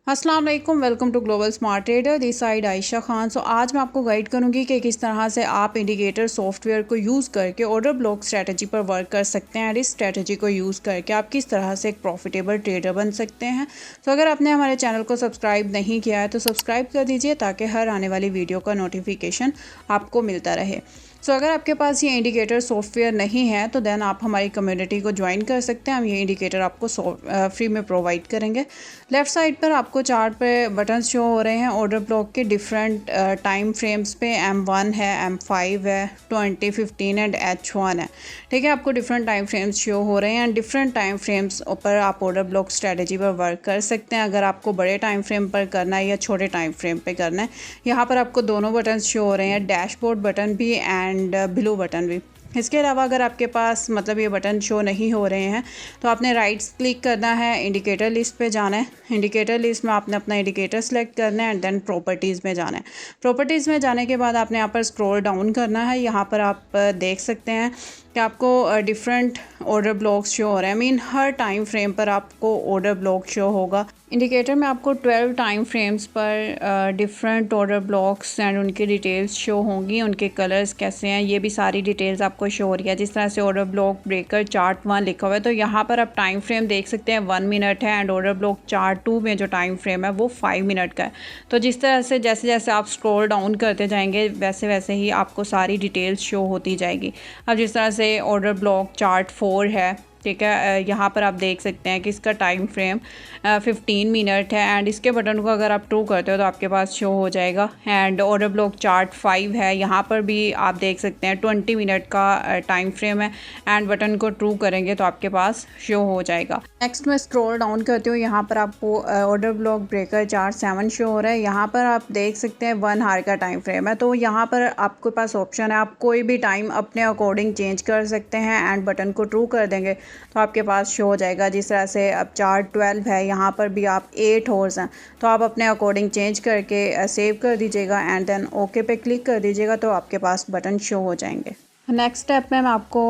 अस्सलाम वालेकुम, welcome to global smart trader. This side Ayesha Khan. आज मैं आपको गाइड करूंगी कि किस तरह से आप इंडिकेटर सॉफ्टवेयर को यूज़ करके ऑर्डर ब्लॉक स्ट्रेटजी पर वर्क कर सकते हैं और इस स्ट्रेटजी को यूज़ करके आप किस तरह से एक प्रॉफिटेबल ट्रेडर बन सकते हैं। तो अगर आपने हमारे चैनल को सब्सक्राइब नहीं किया है तो सब्सक्राइब कर दीजिए ताकि हर आने वाली वीडियो का नोटिफिकेशन आपको मिलता रहे। अगर आपके पास ये इंडिकेटर सॉफ्टवेयर नहीं है तो देन आप हमारी कम्युनिटी को ज्वाइन कर सकते हैं। हम ये इंडिकेटर आपको फ्री में प्रोवाइड करेंगे। लेफ़्ट साइड पर आपको चार्ट पे बटन शो हो रहे हैं ऑर्डर ब्लॉक के डिफरेंट टाइम फ्रेम्स पे। M1 है, M5 है, 20, 15 एंड H1 है। ठीक है, आपको डिफरेंट टाइम फ्रेम्स शो हो रहे हैं एंड डिफरेंट टाइम फ्रेम्स पर आप ऑर्डर ब्लॉक स्ट्रेटजी पर वर्क कर सकते हैं। अगर आपको बड़े टाइम फ्रेम पर करना है या छोटे टाइम फ्रेम पे करना है, यहाँ पर आपको दोनों बटन शो हो रहे हैं, डैशबोर्ड बटन भी एंड ब्लू बटन भी। इसके अलावा अगर आपके पास ये बटन शो नहीं हो रहे हैं तो आपने राइट्स क्लिक करना है, इंडिकेटर लिस्ट पे जाना है। इंडिकेटर लिस्ट में आपने अपना इंडिकेटर सेलेक्ट करना है एंड देन प्रॉपर्टीज़ में जाना है। प्रॉपर्टीज़ में जाने के बाद आपने यहाँ पर स्क्रॉल डाउन करना है। यहाँ पर आप देख सकते हैं कि आपको डिफरेंट ऑर्डर ब्लॉक्स शो हो रहे हैं। हर टाइम फ्रेम पर आपको ऑर्डर ब्लॉक शो होगा। इंडिकेटर में आपको 12 टाइम फ्रेम्स पर डिफरेंट ऑर्डर ब्लॉक्स एंड उनकी डिटेल्स शो होंगी, उनके कलर्स कैसे हैं ये भी सारी डिटेल्स आपको शो हो रही है। जिस तरह से ऑर्डर ब्लॉक ब्रेकर चार्ट 1 लिखा हुआ है तो यहाँ पर आप टाइम फ्रेम देख सकते हैं 1 मिनट है एंड ऑर्डर ब्लॉक चार्ट 2 में जो टाइम फ्रेम है वो 5 मिनट का है। तो जिस तरह से जैसे जैसे आप स्क्रॉल डाउन करते जाएंगे वैसे वैसे ही आपको सारी डिटेल्स शो होती जाएगी। अब जिस तरह से ऑर्डर ब्लॉक चार्ट 4 है, ठीक है, यहाँ पर आप देख सकते हैं कि इसका टाइम फ्रेम 15 मिनट है एंड इसके बटन को अगर आप ट्रू करते हो तो आपके पास शो हो जाएगा। एंड ऑर्डर ब्लॉक चार्ट 5 है, यहाँ पर भी आप देख सकते हैं 20 मिनट का टाइम फ्रेम है एंड बटन को ट्रू करेंगे तो आपके पास शो हो जाएगा। नेक्स्ट मैं स्क्रॉल डाउन करती हूँ, यहाँ पर आपको order block breaker chart 7 show हो रहा है। यहाँ पर आप देख सकते हैं 1 आवर का टाइम फ्रेम है। तो यहाँ पर आपके पास ऑप्शन है, आप कोई भी टाइम अपने अकॉर्डिंग चेंज कर सकते हैं एंड बटन को ट्रू कर देंगे तो आपके पास शो हो जाएगा। जिस तरह से अब चार्ट 12 है, यहाँ पर भी आप 8 आवर्स हैं तो आप अपने अकॉर्डिंग चेंज करके सेव कर दीजिएगा एंड देन ओके पे क्लिक कर दीजिएगा तो आपके पास बटन शो हो जाएंगे। नेक्स्ट स्टेप में मैं आपको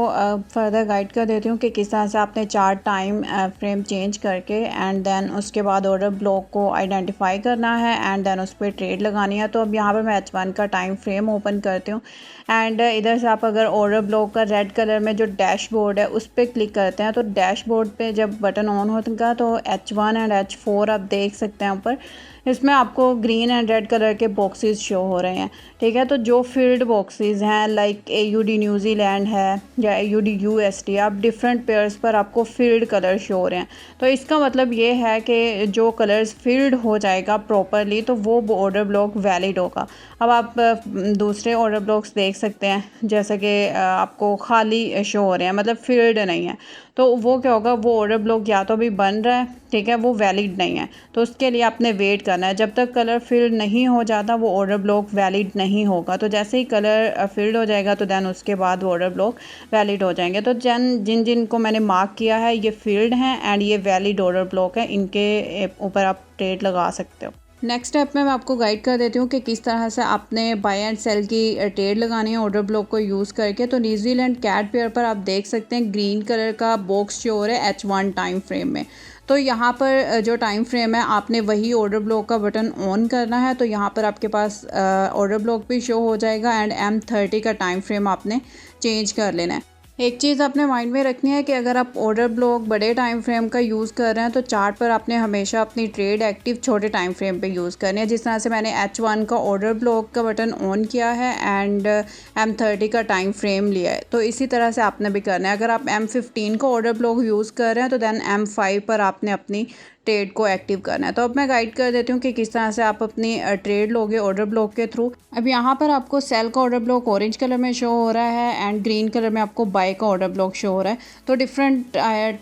फर्दर गाइड कर देती हूँ कि किस तरह से आपने चार्ट टाइम फ्रेम चेंज करके एंड देन उसके बाद ऑर्डर ब्लॉक को आइडेंटिफाई करना है एंड देन उस पर ट्रेड लगानी है। तो अब यहाँ पर मैं H1 का टाइम फ्रेम ओपन करती हूँ एंड इधर से आप अगर ऑर्डर ब्लॉक का रेड कलर में जो डैशबोर्ड है उस पर क्लिक करते हैं तो डैशबोर्ड पे जब बटन ऑन होगा तो H1 एंड H4 आप देख सकते हैं ऊपर, इसमें आपको ग्रीन एंड रेड कलर के बॉक्सेस शो हो रहे हैं। ठीक है, तो जो फील्ड बॉक्सेस हैं लाइक AUD न्यूजीलैंड है या AUD USD, आप डिफरेंट पेयर्स पर आपको फील्ड कलर शो हो रहे हैं। तो इसका मतलब ये है कि जो कलर्स फील्ड हो जाएगा प्रॉपरली तो वो ऑर्डर ब्लॉक वैलिड होगा। अब आप दूसरे ऑर्डर ब्लॉक्स देख सकते हैं जैसे कि आपको खाली शो हो रहे हैं, मतलब फील्ड नहीं है, तो वो क्या होगा, वो ऑर्डर ब्लॉक या तो अभी बन रहा है, ठीक है, वो वैलिड नहीं है। तो उसके लिए आपने वेट करना है, जब तक कलर फिल्ड नहीं हो जाता वो ऑर्डर ब्लॉक वैलिड नहीं होगा। तो जैसे ही कलर फिल्ड हो जाएगा तो देन उसके बाद वो ऑर्डर ब्लॉक वैलिड हो जाएंगे। तो जिन जिन को मैंने मार्क किया है ये फील्ड हैं एंड ये वैलिड ऑर्डर ब्लॉक है, इनके ऊपर आप ट्रेड लगा सकते हो। नेक्स्ट स्टेप में मैं आपको गाइड कर देती हूँ कि किस तरह से आपने बाय एंड सेल की ट्रेड लगानी है ऑर्डर ब्लॉक को यूज़ करके। तो न्यूजीलैंड कैट पेयर पर आप देख सकते हैं ग्रीन कलर का बॉक्स जो हो रहा है H1 टाइम फ्रेम में। तो यहाँ पर जो टाइम फ्रेम है आपने वही ऑर्डर ब्लॉक का बटन ऑन करना है तो यहाँ पर आपके पास ऑर्डर ब्लॉक भी शो हो जाएगा एंड M30 का टाइम फ्रेम आपने चेंज कर लेना है। एक चीज़ आपने माइंड में रखनी है कि अगर आप ऑर्डर ब्लॉक बड़े टाइम फ्रेम का यूज़ कर रहे हैं तो चार्ट पर आपने हमेशा अपनी ट्रेड एक्टिव छोटे टाइम फ्रेम पे यूज़ करनी है। जिस तरह से मैंने H1 का ऑर्डर ब्लॉक का बटन ऑन किया है एंड M30 का टाइम फ्रेम लिया है तो इसी तरह से आपने भी करना है। अगर आप M15 का ऑर्डर ब्लॉक यूज़ कर रहे हैं तो देन M5 पर आपने अपनी ट्रेड को एक्टिव करना है। तो अब मैं गाइड कर देती हूँ कि किस तरह से आप अपनी ट्रेड लोगे ऑर्डर ब्लॉक के थ्रू। अब यहाँ पर आपको सेल का ऑर्डर ब्लॉक ऑरेंज कलर में शो हो रहा है एंड ग्रीन कलर में आपको बाय का ऑर्डर ब्लॉक शो हो रहा है। तो डिफरेंट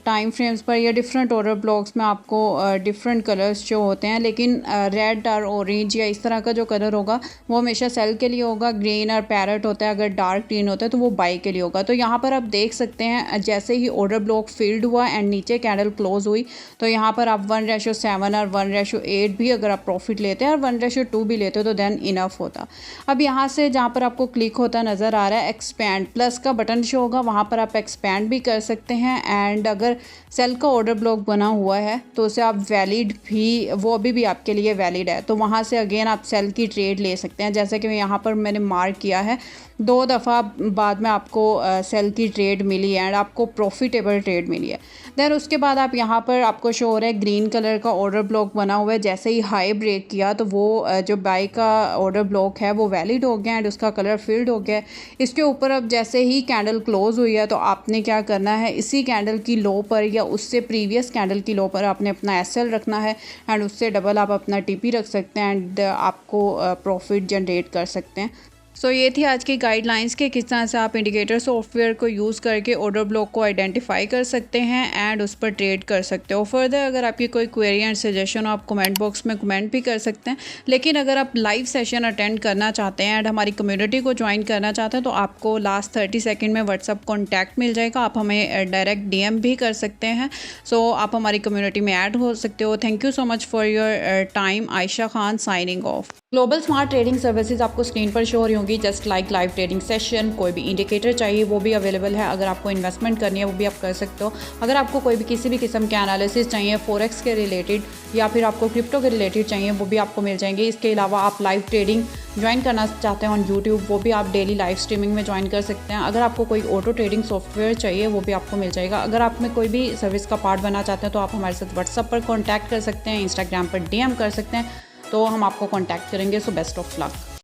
टाइम फ्रेम्स पर या डिफरेंट ऑर्डर ब्लॉक्स में आपको डिफरेंट कलर्स शो होते हैं, लेकिन रेड और ऑरेंज या इस तरह का जो कलर होगा वो हमेशा सेल के लिए होगा। ग्रीन और पैरेट होता है, अगर डार्क ग्रीन होता है तो वो बाय के लिए होगा। तो यहाँ पर आप देख सकते हैं जैसे ही ऑर्डर ब्लॉक फिल्ड हुआ एंड नीचे कैंडल क्लोज हुई तो यहाँ पर आप आप 1:7 और 1:8 भी अगर आप प्रॉफिट लेते हैं और 1:2 भी लेते हो तो देन इनफ होता। अब यहाँ से जहाँ पर आपको क्लिक होता नज़र आ रहा है एक्सपैंड प्लस का बटन शो होगा, वहाँ पर आप एक्सपैंड भी कर सकते हैं। एंड अगर सेल का ऑर्डर ब्लॉक बना हुआ है तो उसे आप वैलिड भी, वो अभी भी आपके लिए वैलिड है, तो वहाँ से अगेन आप सेल की ट्रेड ले सकते हैं। जैसे कि यहाँ पर मैंने मार्क किया है 2 दफ़ा बाद में आपको सेल की ट्रेड मिली है एंड आपको प्रॉफिटेबल ट्रेड मिली है। देन उसके बाद आप यहाँ पर आपको शो हो रहा है ग्रीन कलर का ऑर्डर ब्लॉक बना हुआ है। जैसे ही हाई ब्रेक किया तो वो जो बाई का ऑर्डर ब्लॉक है वो वैलिड हो गया एंड उसका कलर फिल्ड हो गया। इसके ऊपर अब जैसे ही कैंडल क्लोज हुई है तो आपने क्या करना है, इसी कैंडल की लो पर या उससे प्रीवियस कैंडल की लो पर आपने अपना एसएल रखना है एंड उससे डबल आप अपना टीपी रख सकते हैं एंड आपको प्रॉफिट जनरेट कर सकते हैं। सो ये थी आज की गाइडलाइंस कि किस तरह से आप इंडिकेटर सॉफ्टवेयर को यूज़ करके ऑर्डर ब्लॉक को आइडेंटिफाई कर सकते हैं एंड उस पर ट्रेड कर सकते हो। फर्दर अगर आपकी कोई क्वेरी एंड सजेशन हो आप कमेंट बॉक्स में कमेंट भी कर सकते हैं। लेकिन अगर आप लाइव सेशन अटेंड करना चाहते हैं एंड हमारी कम्युनिटी को ज्वाइन करना चाहते हैं तो आपको लास्ट 30 सेकेंड में व्हाट्सअप कॉन्टैक्ट मिल जाएगा, आप हमें डायरेक्ट DM भी कर सकते हैं। सो आप हमारी कम्युनिटी में ऐड हो सकते हो। Thank you so much for your time. Ayesha Khan signing off. Global smart trading services आपको स्क्रीन पर शो हो रही होंगी, just like live trading session. कोई भी इंडिकेटर चाहिए वो भी अवेलेबल है, अगर आपको इन्वेस्टमेंट करनी है वो भी आप कर सकते हो। अगर आपको कोई भी किसी भी किस्म के एनालिसिस चाहिए फॉरेक्स के रिलेटेड या फिर आपको क्रिप्टो के रिलेटेड चाहिए वो भी आपको मिल जाएंगे। इसके अलावा आप लाइव ट्रेडिंग ज्वाइन करना चाहते हैं ऑन यूट्यूब, वो भी आप डेली लाइव स्ट्रीमिंग में ज्वाइन कर सकते हैं। अगर आपको कोई ऑटो ट्रेडिंग सॉफ्टवेयर चाहिए वो भी आपको मिल जाएगा। अगर आप में कोई भी सर्विस का पार्ट बनना चाहते हैं तो आप हमारे साथ व्हाट्सअप पर कॉन्टैक्ट कर सकते हैं, इंस्टाग्राम पर DM कर सकते हैं, तो हम आपको कॉन्टैक्ट करेंगे। So best of luck.